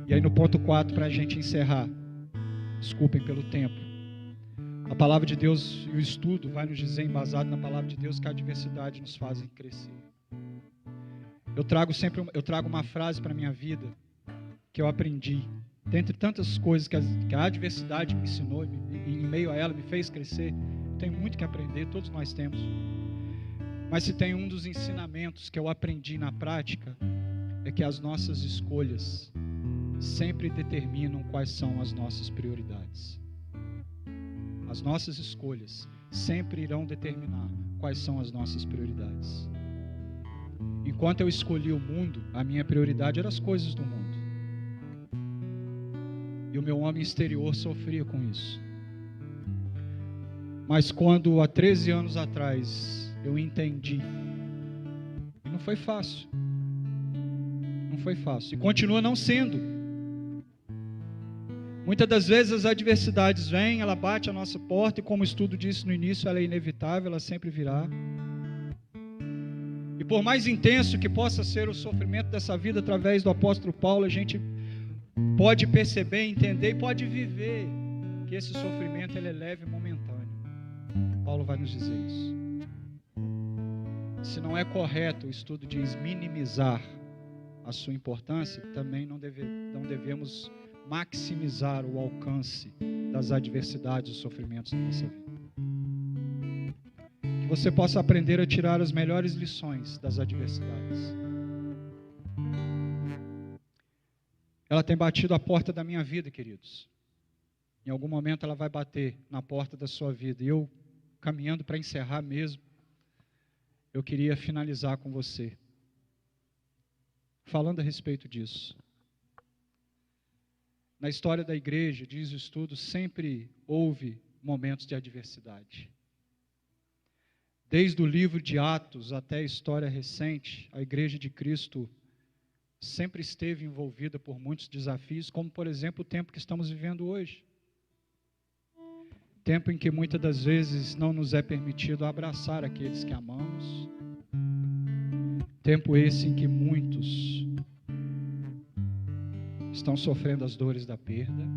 E aí no ponto 4, para a gente encerrar, desculpem pelo tempo, a palavra de Deus e o estudo vai nos dizer, embasado na palavra de Deus, que a adversidade nos faz crescer. Eu trago uma frase para a minha vida que eu aprendi, dentre tantas coisas que a adversidade me ensinou e em meio a ela me fez crescer. Tem muito que aprender, todos nós temos. Mas se tem um dos ensinamentos que eu aprendi na prática, é que as nossas escolhas sempre determinam quais são as nossas prioridades. As nossas escolhas sempre irão determinar quais são as nossas prioridades. Enquanto eu escolhi o mundo, a minha prioridade eram as coisas do mundo. E o meu homem exterior sofria com isso. Mas quando há 13 anos atrás eu entendi, e não foi fácil. Não foi fácil. E continua não sendo. Muitas das vezes as adversidades vêm, ela bate a nossa porta e, como o estudo disse no início, ela é inevitável, ela sempre virá. E por mais intenso que possa ser o sofrimento dessa vida, através do apóstolo Paulo, a gente pode perceber, entender e pode viver que esse sofrimento ele é leve e momentâneo. Paulo vai nos dizer isso. Se não é correto, o estudo diz minimizar a sua importância, também não devemos maximizar o alcance das adversidades e sofrimentos da nossa vida. Que você possa aprender a tirar as melhores lições das adversidades. Ela tem batido a porta da minha vida, queridos. Em algum momento ela vai bater na porta da sua vida. E eu, caminhando para encerrar mesmo, eu queria finalizar com você, falando a respeito disso. Na história da igreja, diz o estudo, sempre houve momentos de adversidade. Desde o livro de Atos até a história recente, a igreja de Cristo sempre esteve envolvida por muitos desafios, como, por exemplo, o tempo que estamos vivendo hoje. Tempo em que muitas das vezes não nos é permitido abraçar aqueles que amamos. Tempo esse em que muitos estão sofrendo as dores da perda.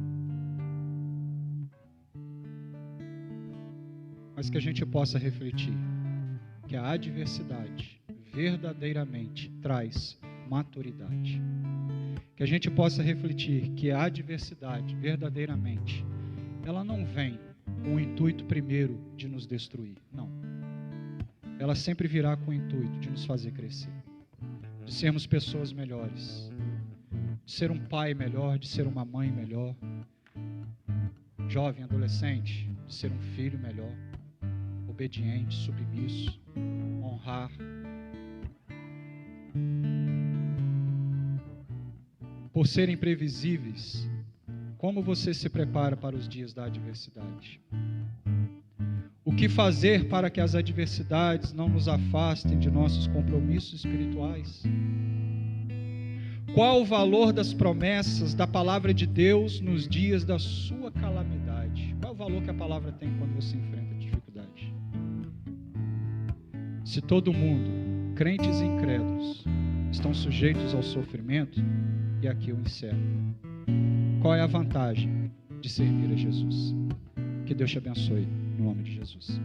Mas que a gente possa refletir que a adversidade verdadeiramente traz maturidade. Que a gente possa refletir que a adversidade verdadeiramente, ela não vem com o intuito primeiro de nos destruir, não. Ela sempre virá com o intuito de nos fazer crescer, de sermos pessoas melhores, de ser um pai melhor, de ser uma mãe melhor, jovem, adolescente, de ser um filho melhor, obediente, submisso, honrar. Por serem previsíveis, como você se prepara para os dias da adversidade? O que fazer para que as adversidades não nos afastem de nossos compromissos espirituais? Qual o valor das promessas da palavra de Deus nos dias da sua calamidade? Qual é o valor que a palavra tem quando você enfrenta dificuldade? Se todo mundo, crentes e incrédulos, estão sujeitos ao sofrimento, e aqui eu encerro. Qual é a vantagem de servir a Jesus? Que Deus te abençoe, no nome de Jesus.